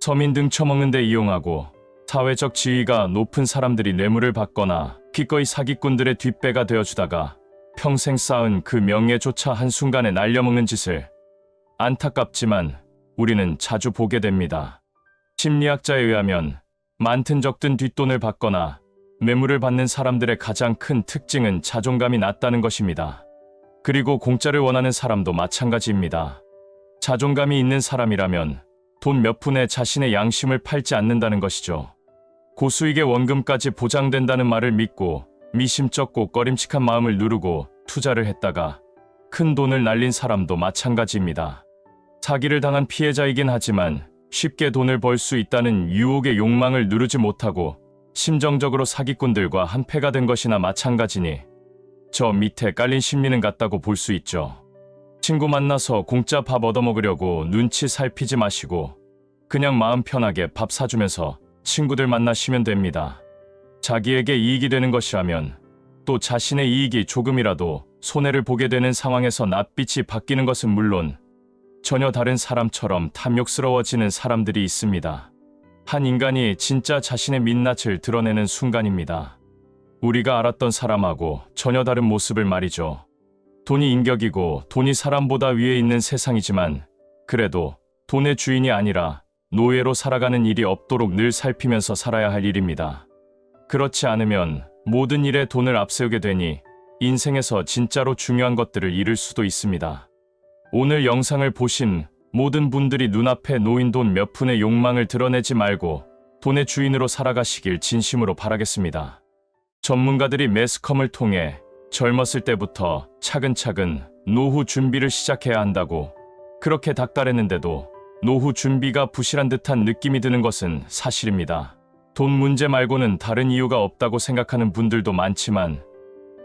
서민 등 처먹는 데 이용하고 사회적 지위가 높은 사람들이 뇌물을 받거나 기꺼이 사기꾼들의 뒷배가 되어주다가 평생 쌓은 그 명예조차 한순간에 날려먹는 짓을 안타깝지만 우리는 자주 보게 됩니다. 심리학자에 의하면 많든 적든 뒷돈을 받거나 뇌물을 받는 사람들의 가장 큰 특징은 자존감이 낮다는 것입니다. 그리고 공짜를 원하는 사람도 마찬가지입니다. 자존감이 있는 사람이라면 돈 몇 푼에 자신의 양심을 팔지 않는다는 것이죠. 고수익의 원금까지 보장된다는 말을 믿고 미심쩍고 꺼림칙한 마음을 누르고 투자를 했다가 큰 돈을 날린 사람도 마찬가지입니다. 사기를 당한 피해자이긴 하지만 쉽게 돈을 벌 수 있다는 유혹의 욕망을 누르지 못하고 심정적으로 사기꾼들과 한패가 된 것이나 마찬가지니 저 밑에 깔린 심리는 같다고 볼 수 있죠. 친구 만나서 공짜 밥 얻어먹으려고 눈치 살피지 마시고 그냥 마음 편하게 밥 사주면서 친구들 만나 쉬면 됩니다. 자기에게 이익이 되는 것이라면 또 자신의 이익이 조금이라도 손해를 보게 되는 상황에서 낯빛이 바뀌는 것은 물론 전혀 다른 사람처럼 탐욕스러워지는 사람들이 있습니다. 한 인간이 진짜 자신의 민낯을 드러내는 순간입니다. 우리가 알았던 사람하고 전혀 다른 모습을 말이죠. 돈이 인격이고 돈이 사람보다 위에 있는 세상이지만 그래도 돈의 주인이 아니라 노예로 살아가는 일이 없도록 늘 살피면서 살아야 할 일입니다. 그렇지 않으면 모든 일에 돈을 앞세우게 되니 인생에서 진짜로 중요한 것들을 잃을 수도 있습니다. 오늘 영상을 보신 모든 분들이 눈앞에 놓인 돈 몇 푼의 욕망을 드러내지 말고 돈의 주인으로 살아가시길 진심으로 바라겠습니다. 전문가들이 매스컴을 통해 젊었을 때부터 차근차근 노후 준비를 시작해야 한다고 그렇게 닥달했는데도 노후 준비가 부실한 듯한 느낌이 드는 것은 사실입니다. 돈 문제 말고는 다른 이유가 없다고 생각하는 분들도 많지만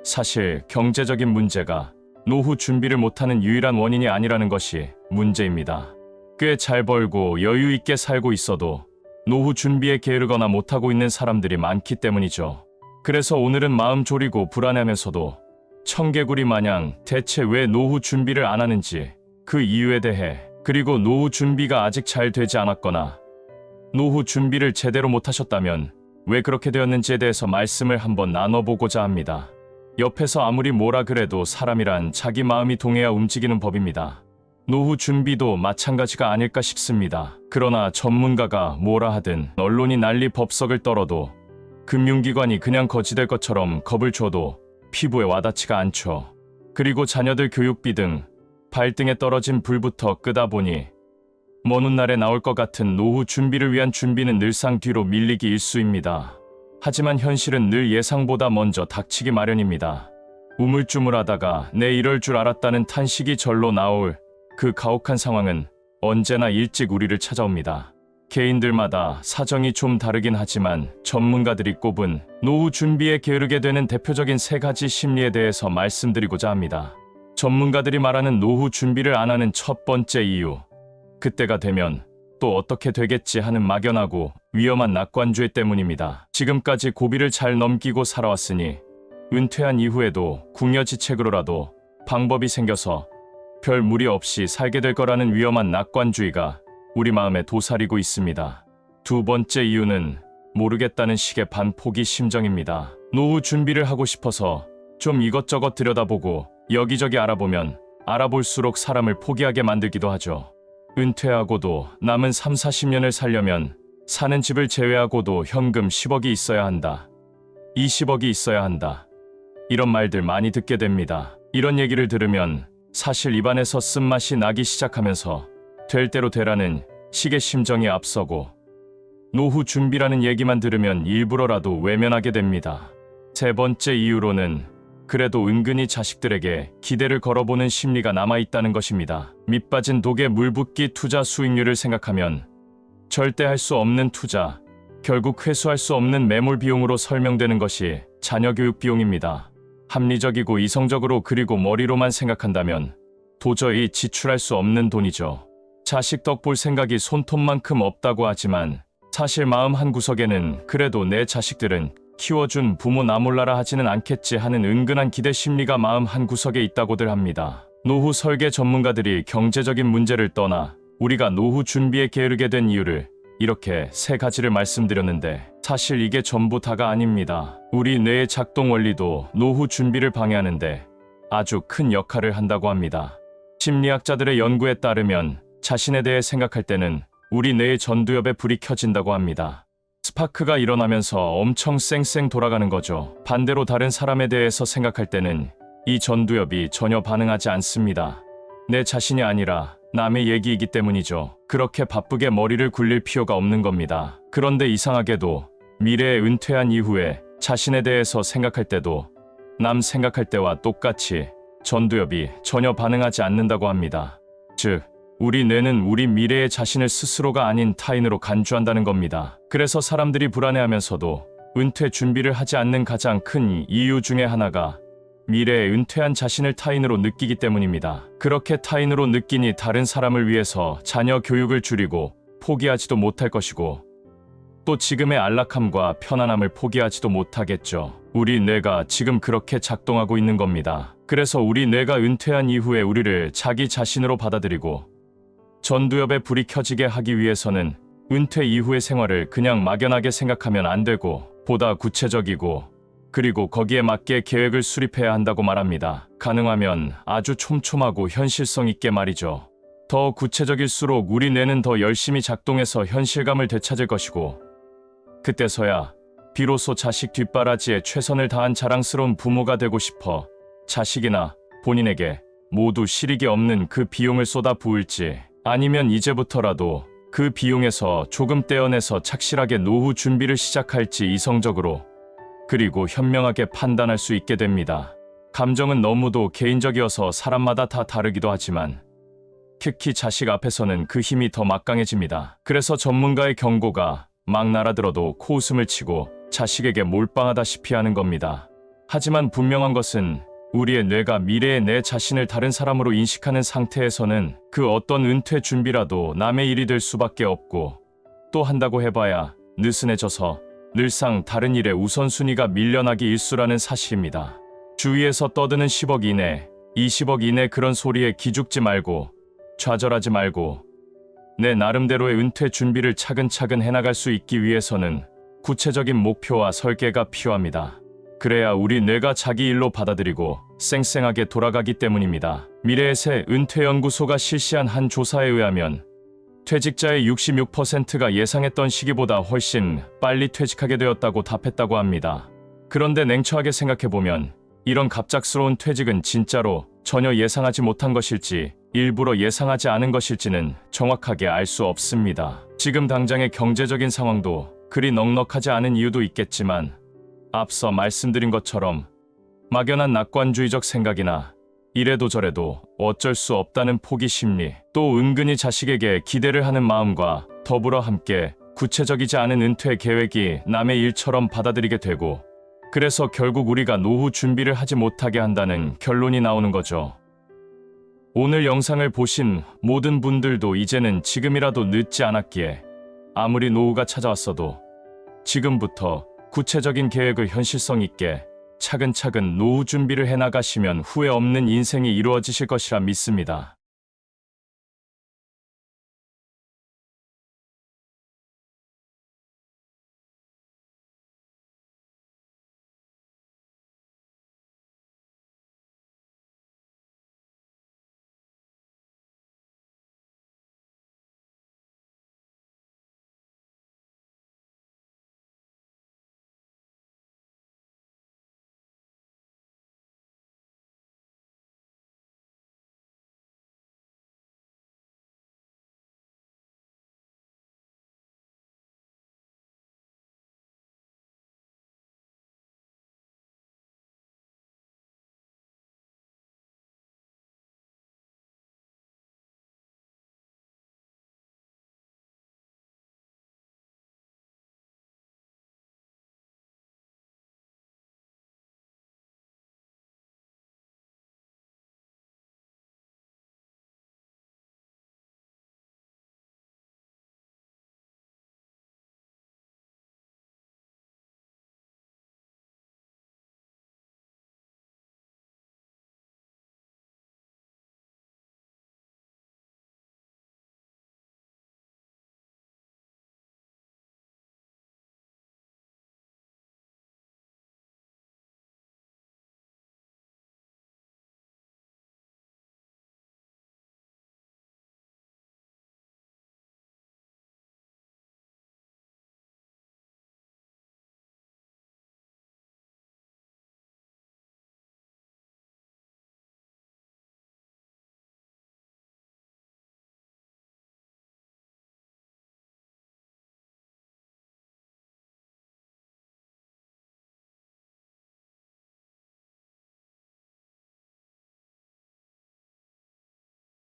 사실 경제적인 문제가 노후 준비를 못하는 유일한 원인이 아니라는 것이 문제입니다. 꽤 잘 벌고 여유 있게 살고 있어도 노후 준비에 게으르거나 못하고 있는 사람들이 많기 때문이죠. 그래서 오늘은 마음 졸이고 불안해하면서도 청개구리 마냥 대체 왜 노후 준비를 안 하는지 그 이유에 대해 그리고 노후 준비가 아직 잘 되지 않았거나 노후 준비를 제대로 못하셨다면 왜 그렇게 되었는지에 대해서 말씀을 한번 나눠보고자 합니다. 옆에서 아무리 뭐라 그래도 사람이란 자기 마음이 동해야 움직이는 법입니다. 노후 준비도 마찬가지가 아닐까 싶습니다. 그러나 전문가가 뭐라 하든 언론이 난리 법석을 떨어도 금융기관이 그냥 거지될 것처럼 겁을 줘도 피부에 와닿지가 않죠. 그리고 자녀들 교육비 등 발등에 떨어진 불부터 끄다 보니 먼 훗날에 나올 것 같은 노후 준비를 위한 준비는 늘상 뒤로 밀리기 일쑤입니다. 하지만 현실은 늘 예상보다 먼저 닥치기 마련입니다. 우물쭈물하다가 내 이럴 줄 알았다는 탄식이 절로 나올 그 가혹한 상황은 언제나 일찍 우리를 찾아옵니다. 개인들마다 사정이 좀 다르긴 하지만 전문가들이 꼽은 노후 준비에 게으르게 되는 대표적인 3가지 심리에 대해서 말씀드리고자 합니다. 전문가들이 말하는 노후 준비를 안 하는 첫 번째 이유, 그때가 되면 또 어떻게 되겠지 하는 막연하고 위험한 낙관주의 때문입니다. 지금까지 고비를 잘 넘기고 살아왔으니 은퇴한 이후에도 궁여지책으로라도 방법이 생겨서 별 무리 없이 살게 될 거라는 위험한 낙관주의가 우리 마음에 도사리고 있습니다. 두 번째 이유는 모르겠다는 식의 반포기 심정입니다. 노후 준비를 하고 싶어서 좀 이것저것 들여다보고 여기저기 알아보면 알아볼수록 사람을 포기하게 만들기도 하죠. 은퇴하고도 남은 3, 40년을 살려면 사는 집을 제외하고도 현금 10억이 있어야 한다. 20억이 있어야 한다. 이런 말들 많이 듣게 됩니다. 이런 얘기를 들으면 사실 입안에서 쓴맛이 나기 시작하면서 될 대로 되라는 식의 심정이 앞서고 노후 준비라는 얘기만 들으면 일부러라도 외면하게 됩니다. 세 번째 이유로는 그래도 은근히 자식들에게 기대를 걸어보는 심리가 남아있다는 것입니다. 밑빠진 독에 물 붓기 투자 수익률을 생각하면 절대 할 수 없는 투자, 결국 회수할 수 없는 매몰 비용으로 설명되는 것이 자녀 교육 비용입니다. 합리적이고 이성적으로 그리고 머리로만 생각한다면 도저히 지출할 수 없는 돈이죠. 자식 덕 볼 생각이 손톱만큼 없다고 하지만 사실 마음 한구석에는 그래도 내 자식들은 키워준 부모 나 몰라라 하지는 않겠지 하는 은근한 기대 심리가 마음 한구석에 있다고들 합니다. 노후 설계 전문가들이 경제적인 문제를 떠나 우리가 노후 준비에 게으르게 된 이유를 이렇게 3가지를 말씀드렸는데 사실 이게 전부 다가 아닙니다. 우리 뇌의 작동 원리도 노후 준비를 방해하는데 아주 큰 역할을 한다고 합니다. 심리학자들의 연구에 따르면 자신에 대해 생각할 때는 우리 뇌의 전두엽에 불이 켜진다고 합니다. 스파크가 일어나면서 엄청 쌩쌩 돌아가는 거죠. 반대로 다른 사람에 대해서 생각할 때는 이 전두엽이 전혀 반응하지 않습니다. 내 자신이 아니라 남의 얘기이기 때문이죠. 그렇게 바쁘게 머리를 굴릴 필요가 없는 겁니다. 그런데 이상하게도 미래에 은퇴한 이후에 자신에 대해서 생각할 때도 남 생각할 때와 똑같이 전두엽이 전혀 반응하지 않는다고 합니다. 즉, 우리 뇌는 우리 미래의 자신을 스스로가 아닌 타인으로 간주한다는 겁니다. 그래서 사람들이 불안해하면서도 은퇴 준비를 하지 않는 가장 큰 이유 중에 하나가 미래에 은퇴한 자신을 타인으로 느끼기 때문입니다. 그렇게 타인으로 느끼니 다른 사람을 위해서 자녀 교육을 줄이고 포기하지도 못할 것이고 또 지금의 안락함과 편안함을 포기하지도 못하겠죠. 우리 뇌가 지금 그렇게 작동하고 있는 겁니다. 그래서 우리 뇌가 은퇴한 이후에 우리를 자기 자신으로 받아들이고 전두엽에 불이 켜지게 하기 위해서는 은퇴 이후의 생활을 그냥 막연하게 생각하면 안 되고 보다 구체적이고 그리고 거기에 맞게 계획을 수립해야 한다고 말합니다. 가능하면 아주 촘촘하고 현실성 있게 말이죠. 더 구체적일수록 우리 뇌는 더 열심히 작동해서 현실감을 되찾을 것이고 그때서야 비로소 자식 뒷바라지에 최선을 다한 자랑스러운 부모가 되고 싶어 자식이나 본인에게 모두 실익이 없는 그 비용을 쏟아 부을지 아니면 이제부터라도 그 비용에서 조금 떼어내서 착실하게 노후 준비를 시작할지 이성적으로 그리고 현명하게 판단할 수 있게 됩니다. 감정은 너무도 개인적이어서 사람마다 다 다르기도 하지만 특히 자식 앞에서는 그 힘이 더 막강해집니다. 그래서 전문가의 경고가 막 날아들어도 코웃음을 치고 자식에게 몰빵하다시피 하는 겁니다. 하지만 분명한 것은 우리의 뇌가 미래의 내 자신을 다른 사람으로 인식하는 상태에서는 그 어떤 은퇴 준비라도 남의 일이 될 수밖에 없고 또 한다고 해봐야 느슨해져서 늘상 다른 일에 우선순위가 밀려나기 일쑤라는 사실입니다. 주위에서 떠드는 10억 이내, 20억 이내 그런 소리에 기죽지 말고 좌절하지 말고 내 나름대로의 은퇴 준비를 차근차근 해나갈 수 있기 위해서는 구체적인 목표와 설계가 필요합니다. 그래야 우리 뇌가 자기 일로 받아들이고 쌩쌩하게 돌아가기 때문입니다. 미래의 새 은퇴연구소가 실시한 한 조사에 의하면 퇴직자의 66%가 예상했던 시기보다 훨씬 빨리 퇴직하게 되었다고 답했다고 합니다. 그런데 냉철하게 생각해보면 이런 갑작스러운 퇴직은 진짜로 전혀 예상하지 못한 것일지 일부러 예상하지 않은 것일지는 정확하게 알 수 없습니다. 지금 당장의 경제적인 상황도 그리 넉넉하지 않은 이유도 있겠지만 앞서 말씀드린 것처럼 막연한 낙관주의적 생각이나 이래도 저래도 어쩔 수 없다는 포기 심리, 또 은근히 자식에게 기대를 하는 마음과 더불어 함께 구체적이지 않은 은퇴 계획이 남의 일처럼 받아들이게 되고, 그래서 결국 우리가 노후 준비를 하지 못하게 한다는 결론이 나오는 거죠. 오늘 영상을 보신 모든 분들도 이제는 지금이라도 늦지 않았기에 아무리 노후가 찾아왔어도 지금부터 구체적인 계획을 현실성 있게 차근차근 노후 준비를 해나가시면 후회 없는 인생이 이루어지실 것이라 믿습니다.